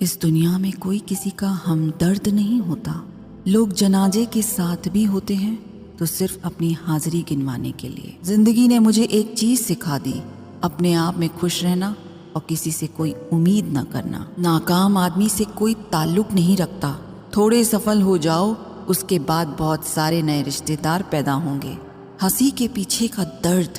इस दुनिया में कोई किसी का हमदर्द नहीं होता। लोग जनाजे के साथ भी होते हैं तो सिर्फ अपनी हाजिरी गिनवाने के लिए। जिंदगी ने मुझे एक चीज सिखा दी, अपने आप में खुश रहना और किसी से कोई उम्मीद न करना। नाकाम आदमी से कोई ताल्लुक नहीं रखता। थोड़े सफल हो जाओ, उसके बाद बहुत सारे नए रिश्तेदार पैदा होंगे। हंसी के पीछे का दर्द,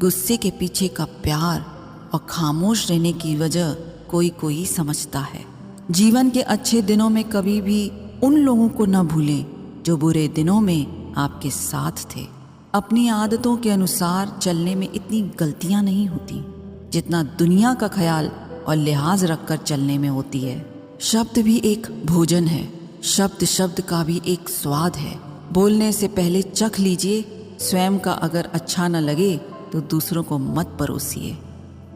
गुस्से के पीछे का प्यार और खामोश रहने की वजह कोई कोई समझता है। जीवन के अच्छे दिनों में कभी भी उन लोगों को न भूलें जो बुरे दिनों में आपके साथ थे। अपनी आदतों के अनुसार चलने में इतनी गलतियां नहीं होती जितना दुनिया का ख्याल और लिहाज रखकर चलने में होती है। शब्द भी एक भोजन है, शब्द शब्द का भी एक स्वाद है। बोलने से पहले चख लीजिए, स्वयं का अगर अच्छा न लगे तो दूसरों को मत परोसिए।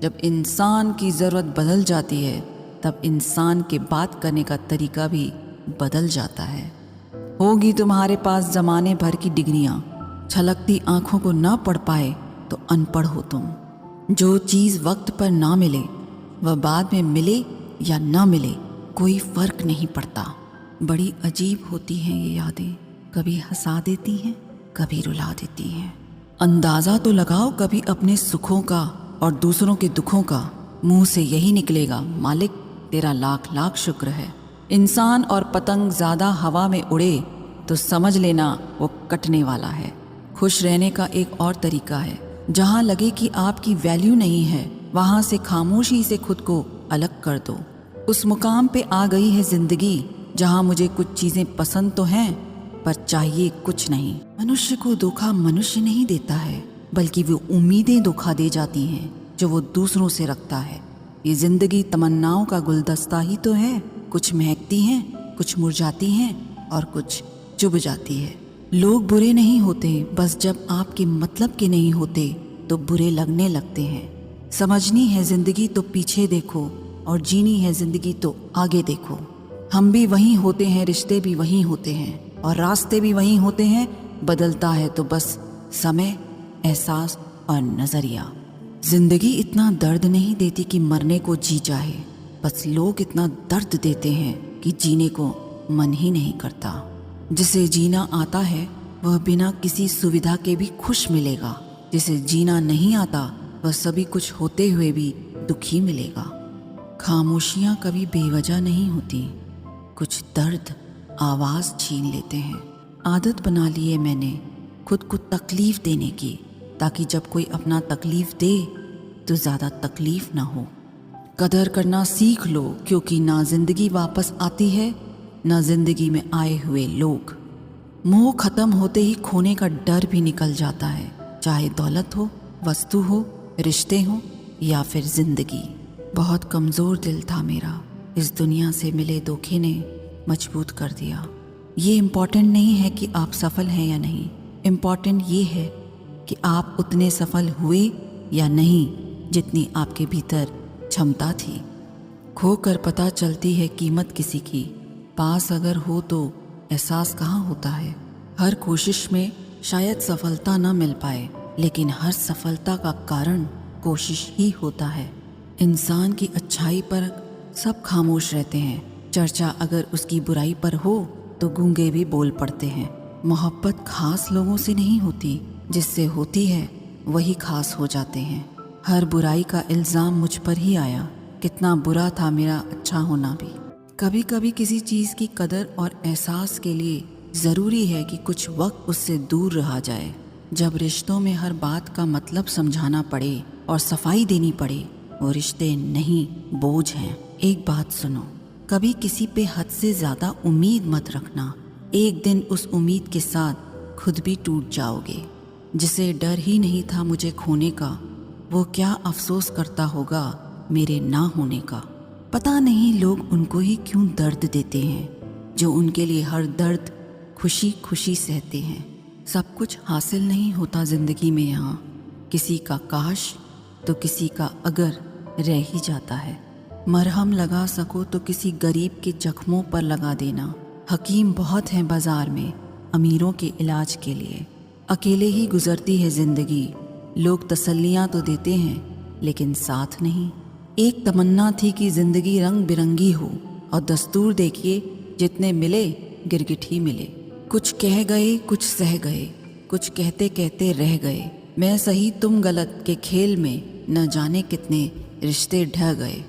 जब इंसान की ज़रूरत बदल जाती है तब इंसान के बात करने का तरीका भी बदल जाता है। होगी तुम्हारे पास ज़माने भर की डिग्रियां, छलकती आंखों को ना पढ़ पाए तो अनपढ़ हो तुम। जो चीज़ वक्त पर ना मिले वह बाद में मिले या ना मिले कोई फ़र्क नहीं पड़ता। बड़ी अजीब होती हैं ये यादें, कभी हंसा देती हैं कभी रुला देती हैं। अंदाज़ा तो लगाओ कभी अपने सुखों का और दूसरों के दुखों का। मुंह से यही निकलेगा, मालिक तेरा लाख लाख शुक्र है। इंसान और पतंग ज़्यादा हवा में उड़े तो समझ लेना वो कटने वाला है। खुश रहने का एक और तरीका है, जहाँ लगे कि आपकी वैल्यू नहीं है वहाँ से खामोशी से खुद को अलग कर दो। उस मुकाम पे आ गई है जिंदगी जहाँ मुझे कुछ चीज़ें पसंद तो हैं पर चाहिए कुछ नहीं। मनुष्य को धोखा मनुष्य नहीं देता है, बल्कि वो उम्मीदें धोखा दे जाती हैं जो वो दूसरों से रखता है। ये जिंदगी तमन्नाओं का गुलदस्ता ही तो है, कुछ महकती हैं, कुछ मुरझाती हैं और कुछ चुभ जाती है। लोग बुरे नहीं होते, बस जब आपके मतलब के नहीं होते तो बुरे लगने लगते हैं। समझनी है जिंदगी तो पीछे देखो और जीनी है जिंदगी तो आगे देखो। हम भी वहीं होते हैं, रिश्ते भी वहीं होते हैं और रास्ते भी वहीं होते हैं। बदलता है तो बस समय, एहसास और नजरिया। जिंदगी इतना दर्द नहीं देती कि मरने को जी चाहे, बस लोग इतना दर्द देते हैं कि जीने को मन ही नहीं करता। जिसे जीना आता है वह बिना किसी सुविधा के भी खुश मिलेगा, जिसे जीना नहीं आता वह सभी कुछ होते हुए भी दुखी मिलेगा। खामोशियाँ कभी बेवजह नहीं होती, कुछ दर्द आवाज़ छीन लेते हैं। आदत बना ली है मैंने खुद को तकलीफ़ देने की, ताकि जब कोई अपना तकलीफ़ दे तो ज़्यादा तकलीफ़ ना हो। कदर करना सीख लो, क्योंकि ना ज़िंदगी वापस आती है ना ज़िंदगी में आए हुए लोग। मोह ख़त्म होते ही खोने का डर भी निकल जाता है, चाहे दौलत हो, वस्तु हो, रिश्ते हो या फिर ज़िंदगी। बहुत कमज़ोर दिल था मेरा, इस दुनिया से मिले धोखे ने मजबूत कर दिया। ये इम्पॉर्टेंट नहीं है कि आप सफल हैं या नहीं, इम्पॉर्टेंट ये है कि आप उतने सफल हुए या नहीं जितनी आपके भीतर क्षमता थी। खोकर पता चलती है कीमत किसी की, पास अगर हो तो एहसास कहाँ होता है। हर कोशिश में शायद सफलता न मिल पाए, लेकिन हर सफलता का कारण कोशिश ही होता है। इंसान की अच्छाई पर सब खामोश रहते हैं, चर्चा अगर उसकी बुराई पर हो तो गूंगे भी बोल पड़ते हैं। मोहब्बत खास लोगों से नहीं होती, जिससे होती है वही खास हो जाते हैं। हर बुराई का इल्ज़ाम मुझ पर ही आया, कितना बुरा था मेरा अच्छा होना भी। कभी कभी किसी चीज़ की कदर और एहसास के लिए ज़रूरी है कि कुछ वक्त उससे दूर रहा जाए। जब रिश्तों में हर बात का मतलब समझाना पड़े और सफाई देनी पड़े, वो रिश्ते नहीं बोझ हैं। एक बात सुनो, कभी किसी पे हद से ज़्यादा उम्मीद मत रखना, एक दिन उस उम्मीद के साथ खुद भी टूट जाओगे। जिसे डर ही नहीं था मुझे खोने का, वो क्या अफसोस करता होगा मेरे ना होने का। पता नहीं लोग उनको ही क्यों दर्द देते हैं जो उनके लिए हर दर्द खुशी खुशी सहते हैं। सब कुछ हासिल नहीं होता ज़िंदगी में यहाँ, किसी का काश तो किसी का अगर रह ही जाता है। मरहम लगा सको तो किसी गरीब के जख्मों पर लगा देना। हकीम बहुत हैं बाज़ार में अमीरों के इलाज के लिए। अकेले ही गुजरती है ज़िंदगी, लोग तसल्लियाँ तो देते हैं लेकिन साथ नहीं। एक तमन्ना थी कि ज़िंदगी रंग बिरंगी हो, और दस्तूर देखिए, जितने मिले गिरगिट ही मिले। कुछ कह गए, कुछ सह गए, कुछ कहते कहते रह गए। मैं सही तुम गलत के खेल में न जाने कितने रिश्ते ढह गए।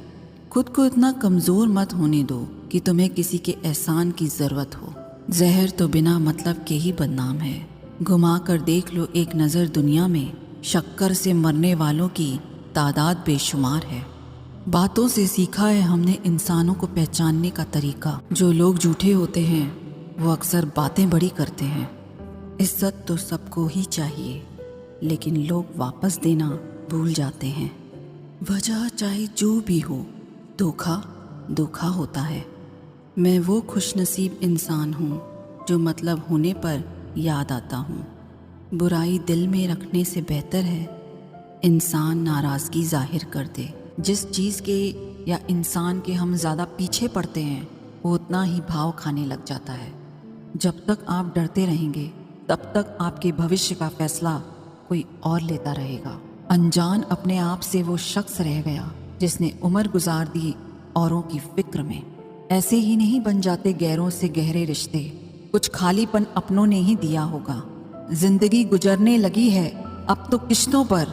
खुद को इतना कमज़ोर मत होने दो कि तुम्हें किसी के एहसान की ज़रूरत हो। जहर तो बिना मतलब के ही बदनाम है। घुमा कर देख लो एक नज़र दुनिया में, शक्कर से मरने वालों की तादाद बेशुमार है। बातों से सीखा है हमने इंसानों को पहचानने का तरीका। जो लोग झूठे होते हैं वो अक्सर बातें बड़ी करते हैं। इज्जत तो सबको ही चाहिए, लेकिन लोग वापस देना भूल जाते हैं। वजह चाहे जो भी हो, धोखा धोखा होता है। मैं वो खुशनसीब इंसान हूँ जो मतलब होने पर याद आता हूँ। बुराई दिल में रखने से बेहतर है इंसान नाराज़गी जाहिर कर दे। जिस चीज़ के या इंसान के हम ज़्यादा पीछे पड़ते हैं वो उतना ही भाव खाने लग जाता है। जब तक आप डरते रहेंगे तब तक आपके भविष्य का फैसला कोई और लेता रहेगा। अनजान अपने आप से वो शख्स रह गया जिसने उम्र गुजार दी औरों की फिक्र में। ऐसे ही नहीं बन जाते गैरों से गहरे रिश्ते, कुछ खालीपन अपनों ने ही दिया होगा। जिंदगी गुजरने लगी है अब तो किश्तों पर,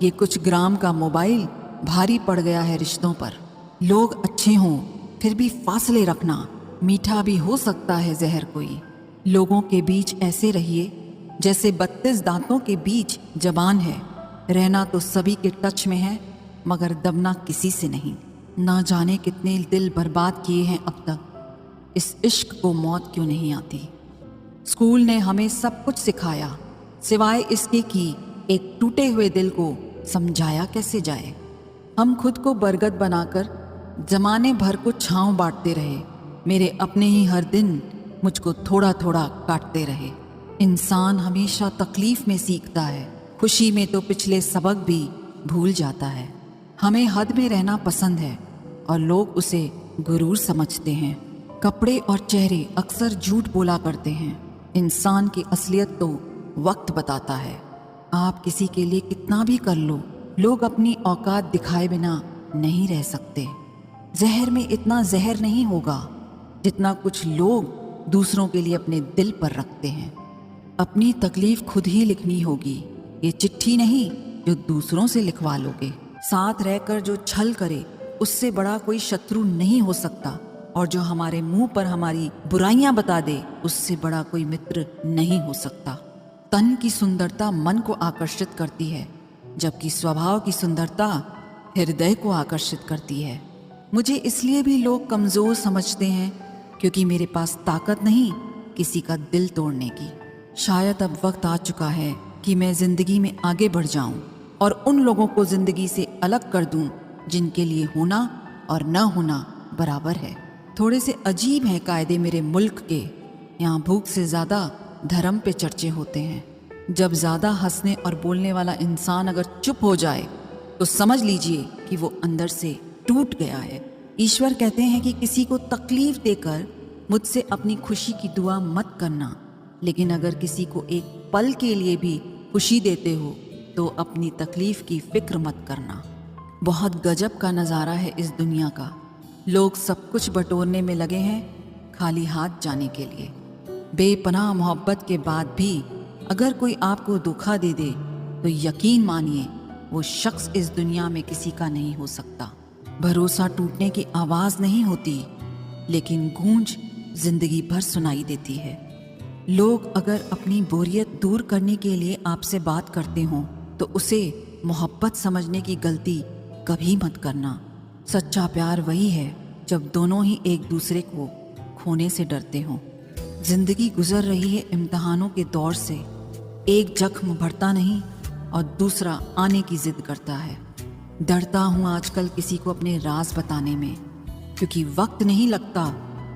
ये कुछ ग्राम का मोबाइल भारी पड़ गया है रिश्तों पर। लोग अच्छे हों फिर भी फासले रखना, मीठा भी हो सकता है जहर कोई। लोगों के बीच ऐसे रहिए जैसे 32 दांतों के बीच जबान है। रहना तो सभी के टच में है मगर दबना किसी से नहीं। ना जाने कितने दिल बर्बाद किए हैं अब तक, इस इश्क को मौत क्यों नहीं आती। स्कूल ने हमें सब कुछ सिखाया सिवाय इसके कि एक टूटे हुए दिल को समझाया कैसे जाए। हम खुद को बरगद बनाकर जमाने भर को छांव बांटते रहे। मेरे अपने ही हर दिन मुझको थोड़ा थोड़ा काटते रहे। इंसान हमेशा तकलीफ में सीखता है, खुशी में तो पिछले सबक भी भूल जाता है। हमें हद में रहना पसंद है और लोग उसे गुरूर समझते हैं। कपड़े और चेहरे अक्सर झूठ बोला करते हैं। इंसान की असलियत तो वक्त बताता है। आप किसी के लिए कितना भी कर लो, लोग अपनी औकात दिखाए बिना नहीं रह सकते। जहर में इतना जहर नहीं होगा जितना कुछ लोग दूसरों के लिए अपने दिल पर रखते हैं। अपनी तकलीफ खुद ही लिखनी होगी, ये चिट्ठी नहीं जो दूसरों से लिखवा लोगे। साथ रहकर जो छल करे उससे बड़ा कोई शत्रु नहीं हो सकता, और जो हमारे मुंह पर हमारी बुराइयां बता दे उससे बड़ा कोई मित्र नहीं हो सकता। तन की सुंदरता मन को आकर्षित करती है, जबकि स्वभाव की सुंदरता हृदय को आकर्षित करती है। मुझे इसलिए भी लोग कमज़ोर समझते हैं क्योंकि मेरे पास ताकत नहीं किसी का दिल तोड़ने की। शायद अब वक्त आ चुका है कि मैं ज़िंदगी में आगे बढ़ जाऊं और उन लोगों को ज़िंदगी से अलग कर दूं जिनके लिए होना और न होना बराबर है। थोड़े से अजीब हैं कायदे मेरे मुल्क के, यहाँ भूख से ज़्यादा धर्म पे चर्चे होते हैं। जब ज़्यादा हंसने और बोलने वाला इंसान अगर चुप हो जाए तो समझ लीजिए कि वो अंदर से टूट गया है। ईश्वर कहते हैं कि किसी को तकलीफ देकर मुझसे अपनी खुशी की दुआ मत करना, लेकिन अगर किसी को एक पल के लिए भी खुशी देते हो तो अपनी तकलीफ की फिक्र मत करना। बहुत गजब का नज़ारा है इस दुनिया का। लोग सब कुछ बटोरने में लगे हैं खाली हाथ जाने के लिए। बेपनाह मोहब्बत के बाद भी अगर कोई आपको धोखा दे दे तो यकीन मानिए वो शख्स इस दुनिया में किसी का नहीं हो सकता। भरोसा टूटने की आवाज़ नहीं होती, लेकिन गूंज जिंदगी भर सुनाई देती है। लोग अगर अपनी बोरियत दूर करने के लिए आपसे बात करते हों तो उसे मोहब्बत समझने की गलती कभी मत करना। सच्चा प्यार वही है जब दोनों ही एक दूसरे को खोने से डरते हों। जिंदगी गुजर रही है इम्तिहानों के दौर से। एक जख्म भरता नहीं और दूसरा आने की जिद करता है। डरता हूँ आजकल किसी को अपने राज बताने में, क्योंकि वक्त नहीं लगता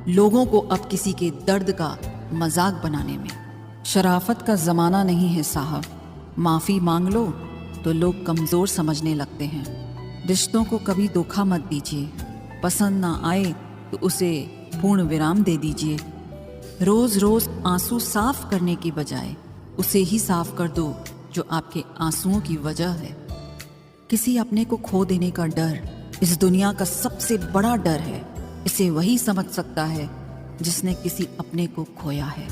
लोगों को अब किसी के दर्द का मजाक बनाने में। शराफत का ज़माना नहीं है साहब, माफ़ी मांग लो तो लोग कमज़ोर समझने लगते हैं। रिश्तों को कभी धोखा मत दीजिए, पसंद ना आए तो उसे पूर्ण विराम दे दीजिए। रोज़ रोज़ आंसू साफ करने की बजाय उसे ही साफ कर दो जो आपके आंसुओं की वजह है। किसी अपने को खो देने का डर इस दुनिया का सबसे बड़ा डर है। इसे वही समझ सकता है जिसने किसी अपने को खोया है।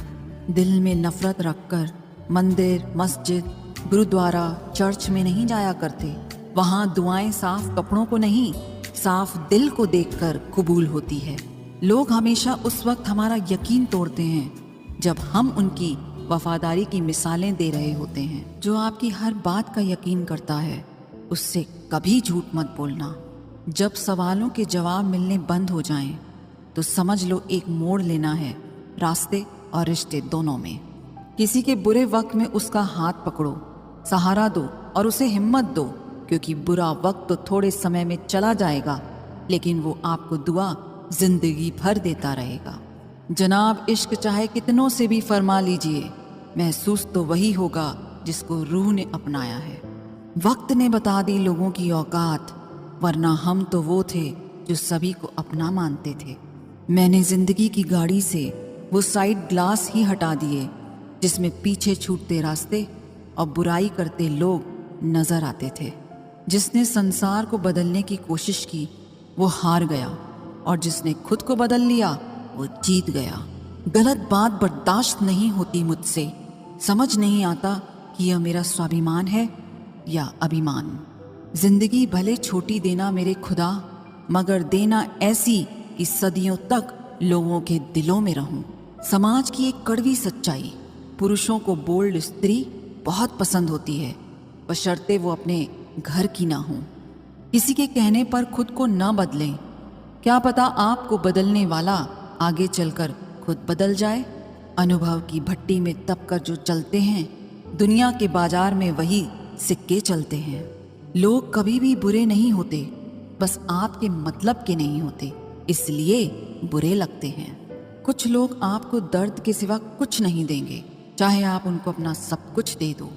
दिल में नफरत रखकर मंदिर, मस्जिद, गुरुद्वारा, चर्च में नहीं जाया करते। वहाँ दुआएं साफ कपड़ों को नहीं, साफ दिल को देखकर कबूल होती है। लोग हमेशा उस वक्त हमारा यकीन तोड़ते हैं जब हम उनकी वफादारी की मिसालें दे रहे होते हैं। जो आपकी हर बात का यकीन करता है उससे कभी झूठ मत बोलना। जब सवालों के जवाब मिलने बंद हो जाएं, तो समझ लो एक मोड़ लेना है रास्ते और रिश्ते दोनों में। किसी के बुरे वक्त में उसका हाथ पकड़ो, सहारा दो और उसे हिम्मत दो, क्योंकि बुरा वक्त तो थोड़े समय में चला जाएगा, लेकिन वो आपको दुआ जिंदगी भर देता रहेगा। जनाब, इश्क चाहे कितनों से भी फरमा लीजिए, महसूस तो वही होगा जिसको रूह ने अपनाया है। वक्त ने बता दी लोगों की औकात, वरना हम तो वो थे जो सभी को अपना मानते थे। मैंने जिंदगी की गाड़ी से वो साइड ग्लास ही हटा दिए जिसमें पीछे छूटते रास्ते और बुराई करते लोग नजर आते थे। जिसने संसार को बदलने की कोशिश की वो हार गया, और जिसने खुद को बदल लिया वो जीत गया। गलत बात बर्दाश्त नहीं होती मुझसे। समझ नहीं आता कि यह मेरा स्वाभिमान है या अभिमान। जिंदगी भले छोटी देना मेरे खुदा, मगर देना ऐसी कि सदियों तक लोगों के दिलों में रहूं। समाज की एक कड़वी सच्चाई, पुरुषों को बोल्ड स्त्री बहुत पसंद होती है, बशर्ते वो अपने घर की ना हो। किसी के कहने पर खुद को ना बदलें, क्या पता आपको बदलने वाला आगे चलकर खुद बदल जाए। अनुभव की भट्टी में तप कर जो चलते हैं, दुनिया के बाजार में वही सिक्के चलते हैं। लोग कभी भी बुरे नहीं होते, बस आपके मतलब के नहीं होते, इसलिए बुरे लगते हैं। कुछ लोग आपको दर्द के सिवा कुछ नहीं देंगे, चाहे आप उनको अपना सब कुछ दे दो।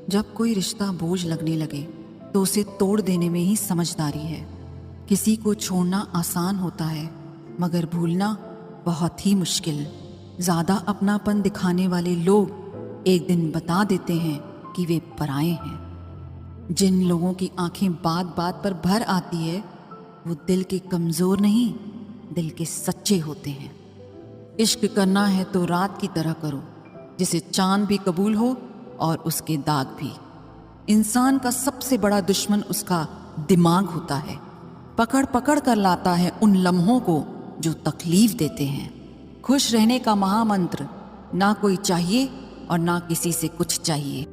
जब कोई रिश्ता बोझ लगने लगे तो उसे तोड़ देने में ही समझदारी है। किसी को छोड़ना आसान होता है, मगर भूलना बहुत ही मुश्किल। ज़्यादा अपनापन दिखाने वाले लोग एक दिन बता देते हैं कि वे पराए हैं। जिन लोगों की आंखें बात बात पर भर आती है वो दिल के कमज़ोर नहीं, दिल के सच्चे होते हैं। इश्क करना है तो रात की तरह करो, जिसे चांद भी कबूल हो और उसके दाग भी। इंसान का सबसे बड़ा दुश्मन उसका दिमाग होता है। पकड़ पकड़ कर लाता है उन लम्हों को जो तकलीफ देते हैं। खुश रहने का महामंत्र, ना कोई चाहिए और ना किसी से कुछ चाहिए।